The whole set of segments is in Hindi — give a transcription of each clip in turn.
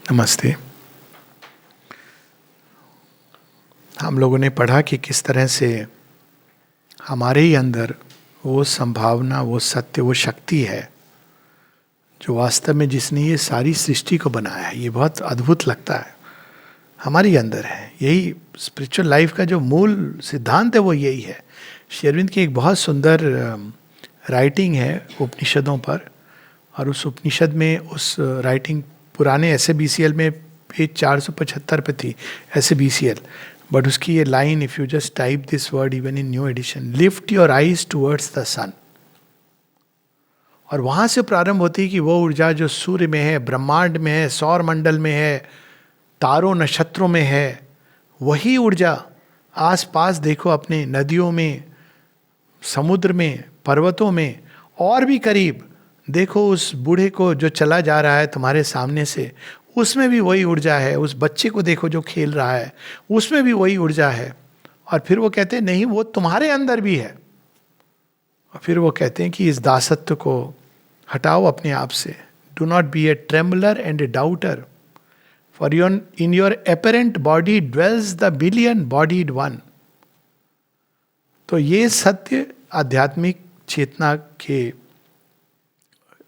नमस्ते। हम लोगों ने पढ़ा कि किस तरह से हमारे ही अंदर वो संभावना, वो सत्य, वो शक्ति है जो वास्तव में जिसने ये सारी सृष्टि को बनाया है। ये बहुत अद्भुत लगता है, हमारे अंदर है। यही स्पिरिचुअल लाइफ का जो मूल सिद्धांत है वो यही है। श्री अरविंद की एक बहुत सुंदर राइटिंग है उपनिषदों पर, और उस उपनिषद में उस राइटिंग पुराने SABCL में पेज 475 पे थी, SABCL, बट उसकी ये line, if you just type this word even in new edition, lift your eyes towards the sun. और वहां से प्रारंभ होती है कि वो ऊर्जा जो सूर्य में है, ब्रह्मांड में है, सौर मंडल में है, तारों नक्षत्रों में है, वही ऊर्जा आस पास देखो, अपने नदियों में, समुद्र में, पर्वतों में, और भी करीब देखो उस बूढ़े को जो चला जा रहा है तुम्हारे सामने से, उसमें भी वही ऊर्जा है। उस बच्चे को देखो जो खेल रहा है, उसमें भी वही ऊर्जा है। और फिर वो कहते हैं नहीं, वो तुम्हारे अंदर भी है। और फिर वो कहते हैं कि इस दासत्व को हटाओ अपने आप से। Do not be a trembler and a doubter, for in your apparent body dwells the billion bodied one. तो ये सत्य आध्यात्मिक चेतना के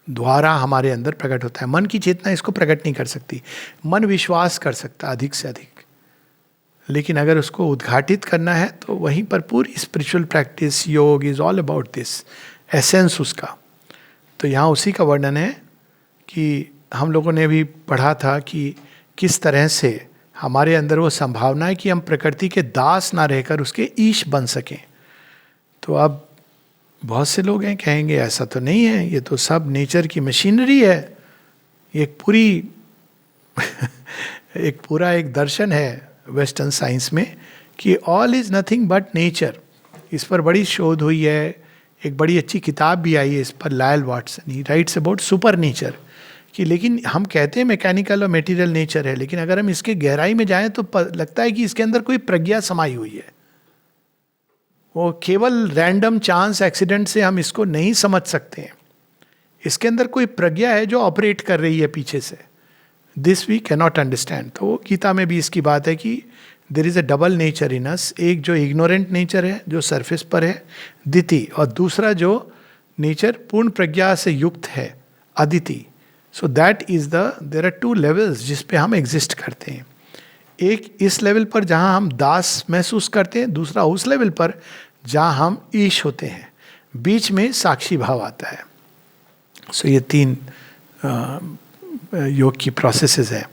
द्वारा हमारे अंदर प्रकट होता है। मन की चेतना इसको प्रकट नहीं कर सकती। मन विश्वास कर सकता अधिक से अधिक, लेकिन अगर उसको उद्घाटित करना है तो वहीं पर पूरी स्पिरिचुअल प्रैक्टिस, योग is all about this, essence उसका। तो यहाँ उसी का वर्णन है कि हम लोगों ने भी पढ़ा था कि किस तरह से हमारे अंदर वो संभावना है कि हम प्रकृति के दास ना रहकर उसके ईश बन सकें। तो अब बहुत से लोग हैं कहेंगे ऐसा तो नहीं है, ये तो सब नेचर की मशीनरी है। एक पूरा एक दर्शन है वेस्टर्न साइंस में कि all is nothing but nature. इस पर बड़ी शोध हुई है, एक बड़ी अच्छी किताब भी आई है इस पर, Lyell Watson, he writes about super nature. कि लेकिन हम कहते हैं मैकेनिकल और मटेरियल नेचर है, लेकिन अगर हम इसके गहराई में जाएं तो लगता है कि इसके अंदर कोई प्रज्ञा समाई हुई है। वो केवल रैंडम चांस एक्सीडेंट से हम इसको नहीं समझ सकते हैं। इसके अंदर कोई प्रज्ञा है जो ऑपरेट कर रही है पीछे से। This we can not understand. तो गीता में भी इसकी बात है कि there is a double nature in us. एक जो इग्नोरेंट नेचर है जो सरफेस पर है, दिति, और दूसरा जो नेचर पूर्ण प्रज्ञा से युक्त है, Aditi. So that is there are two levels जिस पे हम एग्जिस्ट करते हैं। एक इस लेवल पर जहां हम दास महसूस करते हैं, दूसरा उस लेवल पर जहां हम ईश होते हैं। बीच में साक्षी भाव आता है। सो ये 3 योग की प्रोसेसेस हैं।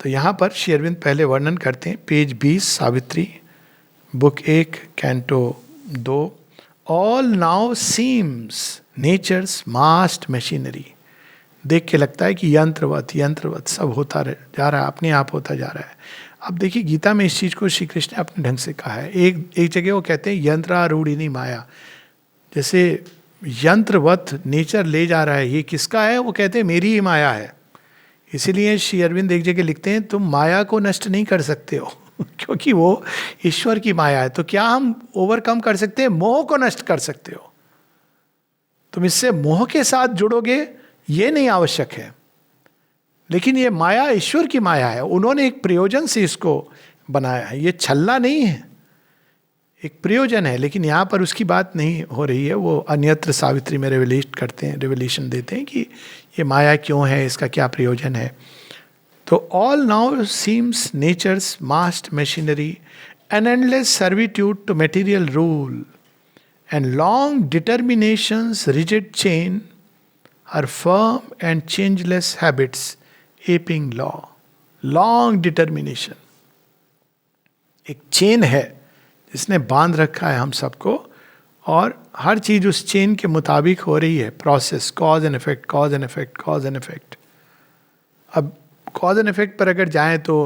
तो यहाँ पर श्री अरविंद पहले वर्णन करते हैं, page 20, Savitri, book 1, canto 2। All now seems nature's मास्ट मशीनरी। देख के लगता है कि यंत्रवत सब होता जा रहा है, अपने आप होता जा रहा है। अब देखिए गीता में इस चीज को श्री कृष्ण ने अपने ढंग से कहा है। एक जगह वो कहते हैं यंत्रारूढ़िनी माया, जैसे यंत्रवत नेचर ले जा रहा है। ये किसका है? वो कहते हैं मेरी ही माया है। इसीलिए श्री अरविंद एक जगह लिखते हैं तुम माया को नष्ट नहीं कर सकते हो क्योंकि वो ईश्वर की माया है। तो क्या हम ओवरकम कर सकते हैं? मोह को नष्ट कर सकते हो। तुम इससे मोह के साथ जुड़ोगे ये नहीं आवश्यक है, लेकिन ये माया ईश्वर की माया है। उन्होंने एक प्रयोजन से इसको बनाया है। ये छलना नहीं है, एक प्रयोजन है। लेकिन यहाँ पर उसकी बात नहीं हो रही है। वो अन्यत्र सावित्री में रेवलेशन देते हैं कि ये माया क्यों है, इसका क्या प्रयोजन है। तो all now seems nature's mast machinery, an endless servitude to material rule, and long determination's rigid chain, her firm and changeless habits aping law. Long determination एक चेन है जिसने बांध रखा है हम सबको, और हर चीज उस चेन के मुताबिक हो रही है। Process, cause and effect, cause and effect, cause and effect. अब कॉज एंड इफेक्ट पर अगर जाएं तो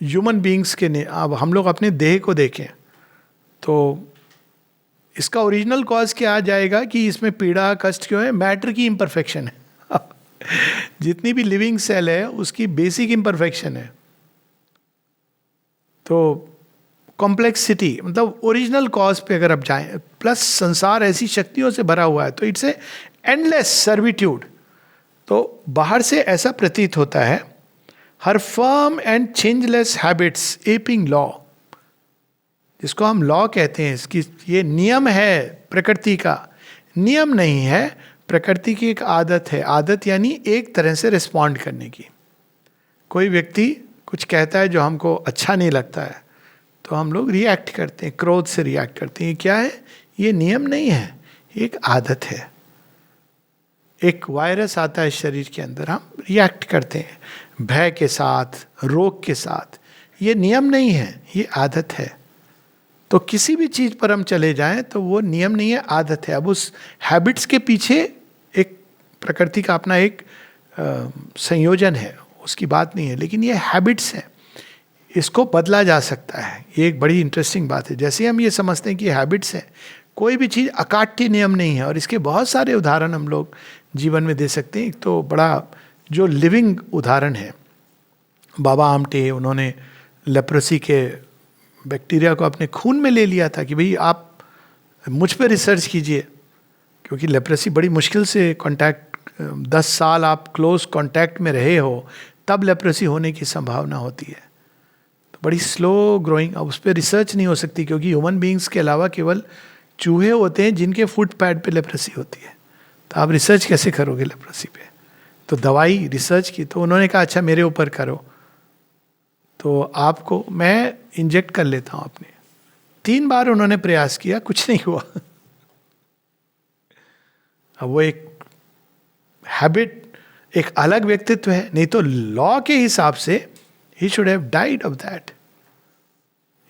ह्यूमन बींग्स के अब हम लोग अपने देह को देखें तो इसका ओरिजिनल कॉज क्या आ जाएगा कि इसमें पीड़ा कष्ट क्यों है? मैटर की इम्परफेक्शन है जितनी भी लिविंग सेल है उसकी बेसिक इम्परफेक्शन है। तो कॉम्प्लेक्सिटी, मतलब ओरिजिनल कॉज पे अगर आप जाएं, प्लस संसार ऐसी शक्तियों से भरा हुआ है, तो इट्स ए एंडलेस सर्विट्यूड। तो बाहर से ऐसा प्रतीत होता है her firm and changeless habits aping law, जिसको हम लॉ कहते हैं, इसकी ये नियम है प्रकृति का, नियम नहीं है, प्रकृति की एक आदत है। आदत यानी एक तरह से रिस्पॉन्ड करने की। कोई व्यक्ति कुछ कहता है जो हमको अच्छा नहीं लगता है, तो हम लोग रिएक्ट करते हैं, क्रोध से रिएक्ट करते हैं। ये क्या है? ये नियम नहीं है, ये एक आदत है। एक वायरस आता है शरीर के अंदर, हम रिएक्ट करते हैं भय के साथ, रोग के साथ। ये नियम नहीं है, ये आदत है। तो किसी भी चीज पर हम चले जाएं तो वो नियम नहीं है, आदत है। अब उस हैबिट्स के पीछे एक प्रकृति का अपना एक संयोजन है, उसकी बात नहीं है, लेकिन ये हैबिट्स है, इसको बदला जा सकता है। ये एक बड़ी इंटरेस्टिंग बात है। जैसे हम ये समझते हैं कि हैबिट्स है, कोई भी चीज़ अकाट्य नियम नहीं है। और इसके बहुत सारे उदाहरण हम लोग जीवन में दे सकते हैं। एक तो बड़ा जो लिविंग उदाहरण है, बाबा आमटे, उन्होंने लेप्रोसी के बैक्टीरिया को अपने खून में ले लिया था कि भाई आप मुझ पे रिसर्च कीजिए, क्योंकि लेप्रोसी बड़ी मुश्किल से कांटेक्ट, 10 साल आप क्लोज कांटेक्ट में रहे हो तब लेप्रोसी होने की संभावना होती है। तो बड़ी स्लो ग्रोइंग, अब उस पर रिसर्च नहीं हो सकती, क्योंकि ह्यूमन बींग्स के अलावा केवल चूहे होते हैं जिनके फुट पैड पे लेप्रोसी होती है। तो आप रिसर्च कैसे करोगे लेप्रोसी पे? तो दवाई रिसर्च की, तो उन्होंने कहा अच्छा मेरे ऊपर करो, तो आपको मैं इंजेक्ट कर लेता हूं अपने। 3 बार उन्होंने प्रयास किया, कुछ नहीं हुआ। अब वो एक हैबिट, एक अलग व्यक्तित्व है, नहीं तो लॉ के हिसाब से he should have died of that,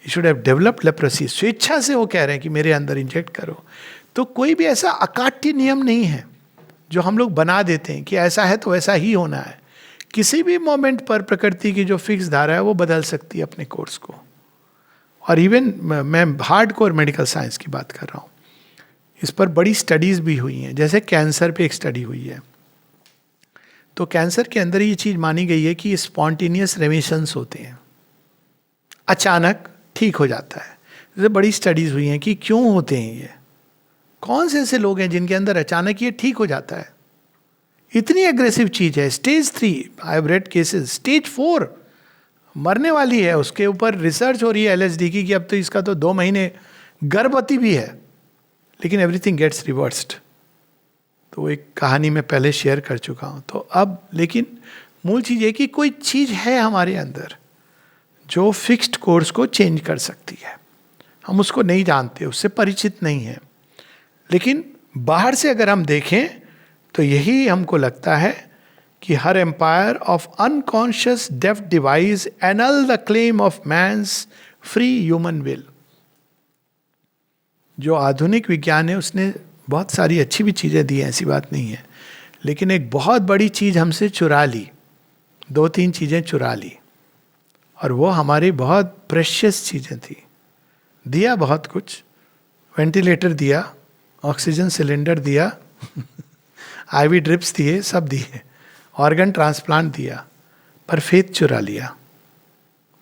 he should have developed leprosy. स्वेच्छा से वो कह रहे हैं कि मेरे अंदर इंजेक्ट करो। तो कोई भी ऐसा अकाट्य नियम नहीं है जो हम लोग बना देते हैं कि ऐसा है तो ऐसा ही होना है। किसी भी मोमेंट पर प्रकृति की जो फिक्स धारा है वो बदल सकती है अपने कोर्स को। और इवन मैं हार्डकोर मेडिकल साइंस की बात कर रहा हूँ, इस पर बड़ी स्टडीज भी हुई हैं। जैसे कैंसर पे एक स्टडी हुई है, तो कैंसर के अंदर ये चीज मानी गई है कि स्पॉन्टेनियस रेमिशंस होते हैं, अचानक ठीक हो जाता है। जैसे बड़ी स्टडीज हुई हैं कि क्यों होते हैं ये, कौन से ऐसे लोग हैं जिनके अंदर अचानक ये ठीक हो जाता है। इतनी एग्रेसिव चीज है। Stage 3 I have read cases, stage 4 मरने वाली है, उसके ऊपर रिसर्च हो रही है LSD की कि अब तो इसका तो 2 महीने, गर्भवती भी है, लेकिन एवरीथिंग गेट्स रिवर्स्ड। तो एक कहानी मैं पहले शेयर कर चुका हूं। तो अब लेकिन मूल चीज है कि कोई चीज है हमारे अंदर जो फिक्स्ड कोर्स को चेंज कर सकती है। हम उसको नहीं जानते, उससे परिचित नहीं है, लेकिन बाहर से अगर हम देखें तो यही हमको लगता है कि her empire of unconscious deft device annul the claim of man's free human will. जो आधुनिक विज्ञान है उसने बहुत सारी अच्छी भी चीज़ें दी हैं, ऐसी बात नहीं है, लेकिन एक बहुत बड़ी चीज़ हमसे चुरा ली, 2-3 चीज़ें चुरा ली, और वो हमारी बहुत प्रेशियस चीज़ें थी। दिया बहुत कुछ, वेंटिलेटर दिया, ऑक्सीजन सिलेंडर दिया, IV ड्रिप्स दिए, सब दिए, ऑर्गन ट्रांसप्लांट दिया, पर फेथ चुरा लिया,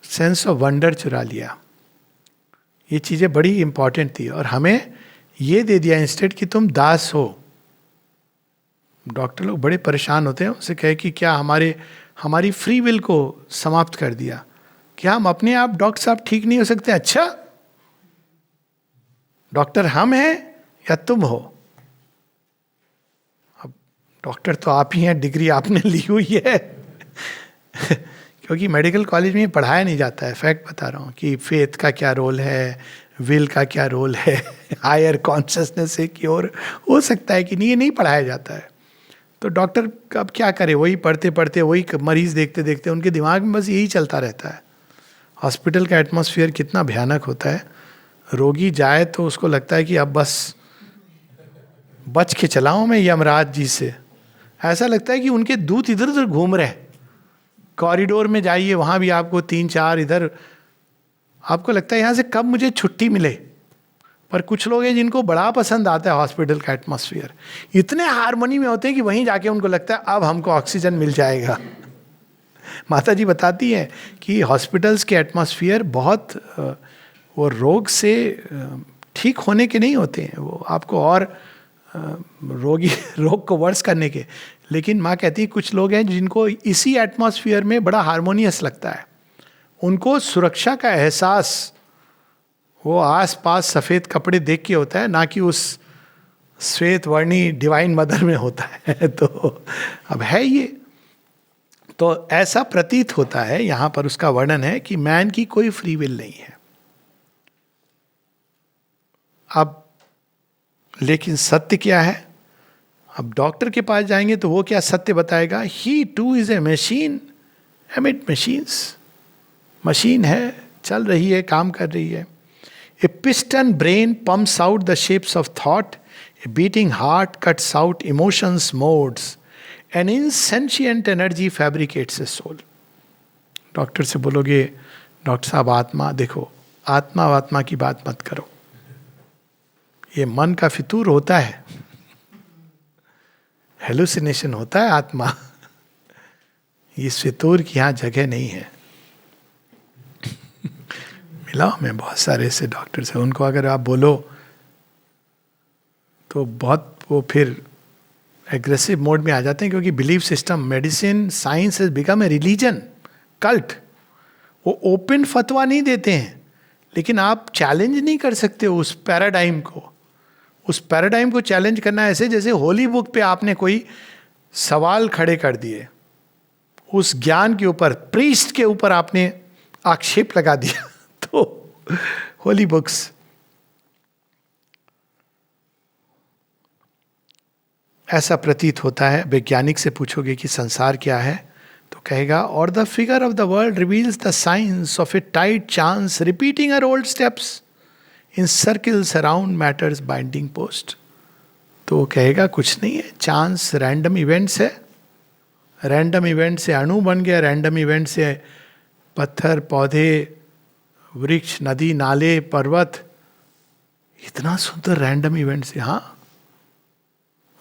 सेंस ऑफ वंडर चुरा लिया। ये चीज़ें बड़ी इंपॉर्टेंट थी और हमें ये दे दिया इंस्टेड कि तुम दास हो। डॉक्टर लोग बड़े परेशान होते हैं, उनसे कहे कि क्या हमारी फ्री विल को समाप्त कर दिया, क्या हम अपने आप डॉक्टर साहब ठीक नहीं हो सकते? अच्छा, डॉक्टर हम हैं या तुम हो? अब डॉक्टर तो आप ही हैं, डिग्री आपने ली हुई है। क्योंकि मेडिकल कॉलेज में पढ़ाया नहीं जाता है। फैक्ट बता रहा हूँ कि फेथ का क्या रोल है, विल का क्या रोल है, हायर कॉन्शियसनेस से की ओर हो सकता है कि नहीं, ये नहीं पढ़ाया जाता है। तो डॉक्टर अब क्या करे, वही पढ़ते पढ़ते, वही मरीज देखते देखते उनके दिमाग में बस यही चलता रहता है। हॉस्पिटल का एटमॉस्फेयर कितना भयानक होता है। रोगी जाए तो उसको लगता है कि अब बस बच के चलाऊं मैं यमराज जी से। ऐसा लगता है कि उनके दूत इधर उधर घूम रहे हैं। कॉरिडोर में जाइए, वहाँ भी आपको 3-4 इधर, आपको लगता है यहाँ से कब मुझे छुट्टी मिले। पर कुछ लोग हैं जिनको बड़ा पसंद आता है हॉस्पिटल का एटमॉस्फेयर, इतने हार्मनी में होते हैं कि वहीं जाके उनको लगता है अब हमको ऑक्सीजन मिल जाएगा। माता जी बताती हैं कि हॉस्पिटल्स के एटमॉस्फेयर बहुत वो रोग से ठीक होने के नहीं होते हैं, वो आपको और रोग को वर्स करने के। लेकिन माँ कहती है कुछ लोग हैं जिनको इसी एटमॉस्फेयर में बड़ा हार्मोनियस लगता है, उनको सुरक्षा का एहसास वो आस पास सफ़ेद कपड़े देख के होता है, ना कि उस श्वेत वर्णी डिवाइन मदर में होता है। तो अब है ये, तो ऐसा प्रतीत होता है, यहां पर उसका वर्णन है कि मैन की कोई फ्री विल नहीं है। अब लेकिन सत्य क्या है? अब डॉक्टर के पास जाएंगे तो वो क्या सत्य बताएगा? He too is a machine amid machines, machine है, चल रही है, काम कर रही है। A piston brain pumps out the shapes of thought, a beating heart cuts out emotions modes, an insentient energy fabricates a soul. Doctor से बोलोगे डॉक्टर साहब आत्मा, देखो आत्मा की बात मत करो, ये मन का फितूर होता है, हेलुसिनेशन होता है आत्मा, इस फितूर की यहां जगह नहीं है। मिला हमें बहुत सारे ऐसे डॉक्टर्स हैं, उनको अगर आप बोलो तो बहुत वो फिर एग्रेसिव मोड में आ जाते हैं, क्योंकि belief system, medicine, science has become a religion, cult. वो ओपन फतवा नहीं देते हैं, लेकिन आप चैलेंज नहीं कर सकते उस पैराडाइम को। उस पैराडाइम को चैलेंज करना ऐसे जैसे होली बुक पे आपने कोई सवाल खड़े कर दिए, उस ज्ञान के ऊपर, प्रीस्ट के ऊपर आपने आक्षेप लगा दिया। तो होली बुक्स, ऐसा प्रतीत होता है। वैज्ञानिक से पूछोगे कि संसार क्या है, तो कहेगा और the figure of the world reveals the science of a tied chance repeating her old steps in circles around matter's binding post. तो वो कहेगा कुछ नहीं है, चांस रैंडम इवेंट्स है, रैंडम इवेंट से अणु बन गया, रैंडम इवेंट से पत्थर, पौधे, वृक्ष, नदी, नाले, पर्वत, इतना सुंदर रैंडम इवेंट से। हाँ,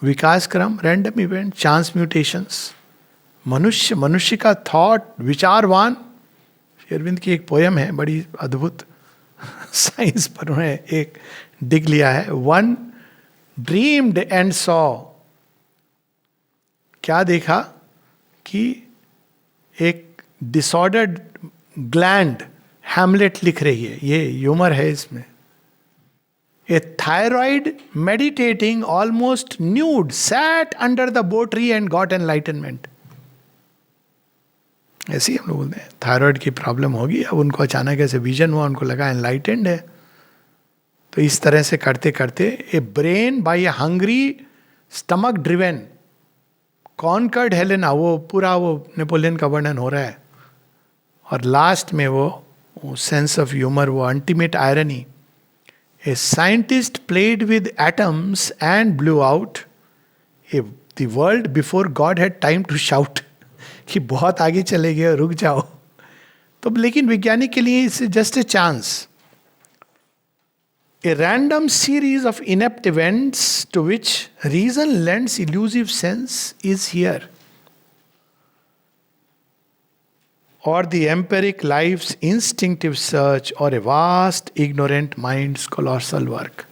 विकास क्रम रैंडम इवेंट, चांस म्यूटेशंस। मनुष्य का थॉट विचारवान। शेरविंद की एक पोयम है बड़ी अद्भुत, साइंस पर उन्होंने एक डिग लिया है। वन ड्रीम्ड एंड सॉ, क्या देखा कि एक डिसऑर्डर्ड ग्लैंड, हैमलेट लिख रही है, ये ह्यूमर है इसमें। A thyroid meditating almost nude sat under the bo tree and got enlightenment. ऐसे ही हम लोग बोलते हैं थायराइड की प्रॉब्लम होगी, अब उनको अचानक ऐसे विजन हुआ, उनको लगा एनलाइटेंड है। तो इस तरह से करते करते a brain by a hungry stomach driven conquered Helena, वो पूरा वो नेपोलियन का वर्णन हो रहा है। और लास्ट में वो सेंस ऑफ ह्यूमर, वो ultimate irony. A scientist played with atoms and blew out the world before God had time to shout कि बहुत आगे चले गए, रुक जाओ। तो लेकिन वैज्ञानिक के लिए it's just a chance, a random series of inept events to which reason lends elusive sense is here. Or the empiric life's instinctive search, or a vast ignorant mind's colossal work.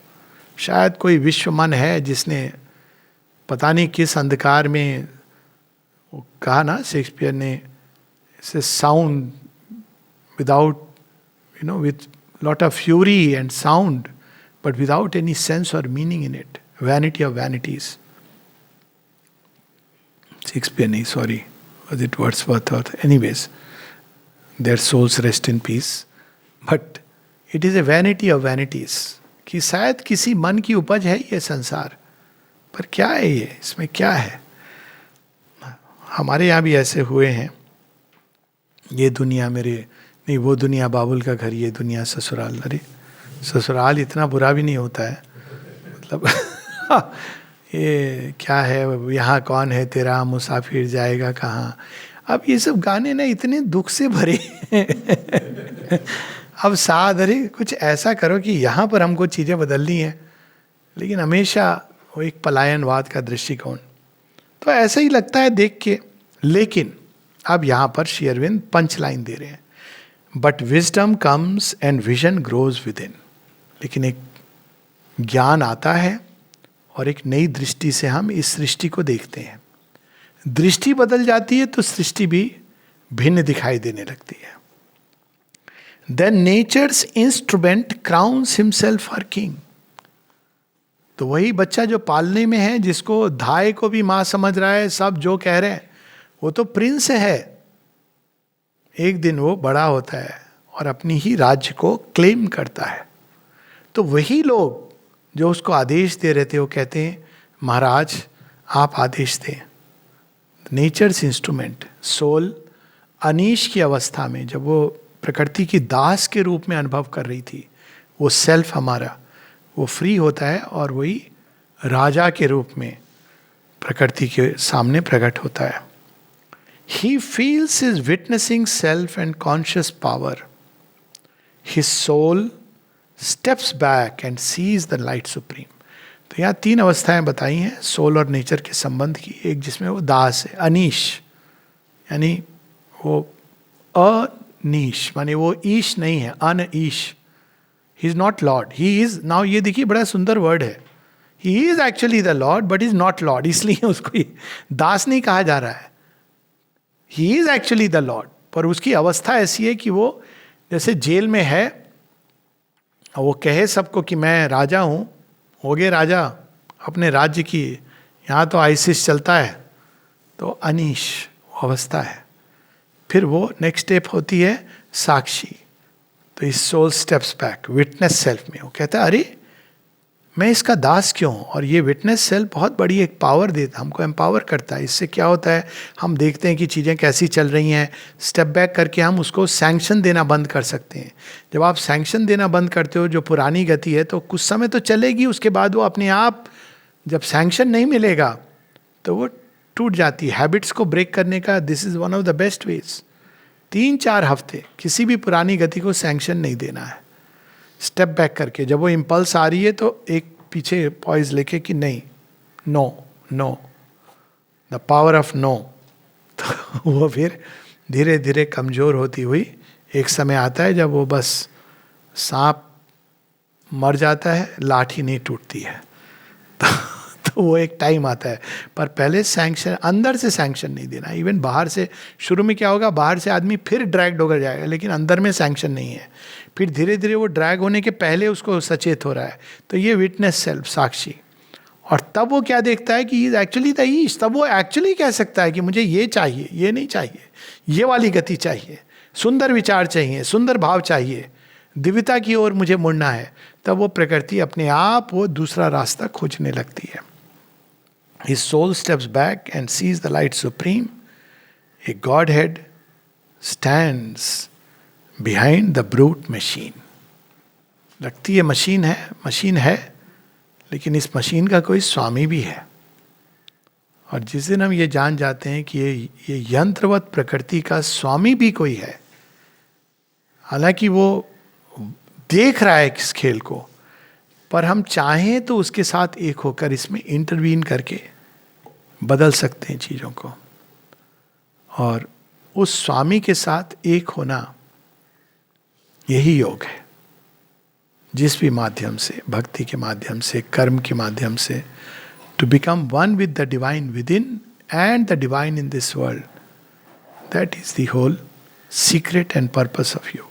शायद कोई विश्व मन है जिसने पता नहीं किस अंधकार में, वो कहा ना शेक्सपियर ने, इसे sound without with lot of fury and sound, but without any sense or meaning in it. Vanity of vanities. Shakespeare nahi, sorry. Was it Wordsworth or anyways? Their souls rest in peace. But it is a vanity of vanities. कि शायद किसी मन की उपज है ये संसार, पर क्या है ये, इसमें क्या है? हमारे यहाँ भी ऐसे हुए हैं, ये दुनिया मेरे नहीं, वो दुनिया बाबुल का घर, ये दुनिया ससुराल। अरे ससुराल इतना बुरा भी नहीं होता है, मतलब ये क्या है, यहाँ कौन है तेरा मुसाफिर जाएगा कहाँ। अब ये सब गाने ना इतने दुख से भरे अब साथ, अरे कुछ ऐसा करो कि यहाँ पर हमको चीज़ें बदलनी है, लेकिन हमेशा वो एक पलायनवाद का दृष्टिकोण, तो ऐसा ही लगता है देख के। लेकिन अब यहाँ पर श्री अरविंद पंच लाइन दे रहे हैं, but wisdom comes and vision grows with in. लेकिन एक ज्ञान आता है और एक नई दृष्टि से हम इस सृष्टि को देखते हैं. दृष्टि बदल जाती है तो सृष्टि भी भिन्न दिखाई देने लगती है. Then nature's instrument crowns himself her king. तो वही बच्चा जो पालने में है, जिसको धाय को भी मां समझ रहा है, सब जो कह रहे हैं, वो तो प्रिंस है. एक दिन वो बड़ा होता है और अपनी ही राज्य को क्लेम करता है. तो वही लोग जो उसको आदेश दे रहे थे, वो कहते हैं महाराज आप आदेश दें. नेचर्स इंस्ट्रूमेंट, सोल अनीश की अवस्था में जब वो प्रकृति की दास के रूप में अनुभव कर रही थी, वो सेल्फ हमारा वो फ्री होता है और वही राजा के रूप में प्रकृति के सामने प्रकट होता है. He feels his witnessing self and conscious power. His soul steps back and sees the light supreme. तो यहाँ 3 अवस्थाएं बताई हैं सोल और नेचर के संबंध की. एक जिसमें वो दास है, अनीश, यानी वो अनीश माने वो ईश नहीं है, अन ईश. He is not lord, he is. Now ये देखिए बड़ा सुंदर वर्ड है. He is actually the lord but is not lord, इसलिए उसको दास नहीं कहा जा रहा है. He is actually the lord, पर उसकी अवस्था ऐसी है कि वो जैसे जेल में है, वो कहे सबको कि मैं राजा हूं, हो गए राजा अपने राज्य की, यहाँ तो आइसिस चलता है. तो अनीश वो अवस्था है. फिर वो नेक्स्ट स्टेप होती है साक्षी. तो इस soul steps back witness self में. वो कहता है अरे मैं इसका दास क्यों हूँ. और ये विटनेस सेल्फ बहुत बड़ी एक पावर देता, हमको एम्पावर करता है. इससे क्या होता है, हम देखते हैं कि चीज़ें कैसी चल रही हैं, स्टेप बैक करके हम उसको सैंक्शन देना बंद कर सकते हैं. जब आप सैंक्शन देना बंद करते हो जो पुरानी गति है, तो कुछ समय तो चलेगी, उसके बाद वो अपने आप, जब सैंक्शन नहीं मिलेगा तो वो टूट जाती है. हैबिट्स को ब्रेक करने का this is one of the best veg. 3-4 हफ्ते किसी भी पुरानी गति को सैंक्शन नहीं देना है. स्टेप बैक करके जब वो इम्पल्स आ रही है तो एक पीछे पॉइज लेके कि नहीं, no no, the power of no. तो वो फिर धीरे धीरे कमज़ोर होती हुई एक समय आता है जब वो बस सांप मर जाता है, लाठी नहीं टूटती है. तो वो एक टाइम आता है. पर पहले सैंक्शन, अंदर से सैंक्शन नहीं देना. इवन बाहर से, शुरू में क्या होगा, बाहर से आदमी फिर ड्रैग्ड होकर जाएगा, लेकिन अंदर में सैंक्शन नहीं है. फिर धीरे धीरे वो ड्रैग होने के पहले उसको सचेत हो रहा है. तो ये विटनेस सेल्फ, साक्षी. और तब वो क्या देखता है कि इज एक्चुअली द ईश. तब वो एक्चुअली कह सकता है कि मुझे ये चाहिए, ये नहीं चाहिए, ये वाली गति चाहिए, सुंदर विचार चाहिए, सुंदर भाव चाहिए, दिव्यता की ओर मुझे मुड़ना है. तब वो प्रकृति अपने आप वो दूसरा रास्ता खोजने लगती है. His soul steps back and sees the light supreme. A Godhead stands behind the brute machine. लगती है मशीन है, लेकिन इस मशीन का कोई स्वामी भी है. और जिस दिन हम ये जान जाते हैं कि ये यंत्रवत प्रकृति का स्वामी भी कोई है, हालांकि वो देख रहा है इस खेल को, पर हम चाहें तो उसके साथ एक होकर इसमें इंटरवीन करके बदल सकते हैं चीज़ों को. और उस स्वामी के साथ एक होना, यही योग है. जिस भी माध्यम से, भक्ति के माध्यम से, कर्म के माध्यम से, to become one with the divine within and the divine in this world. That is the whole secret and purpose of योग.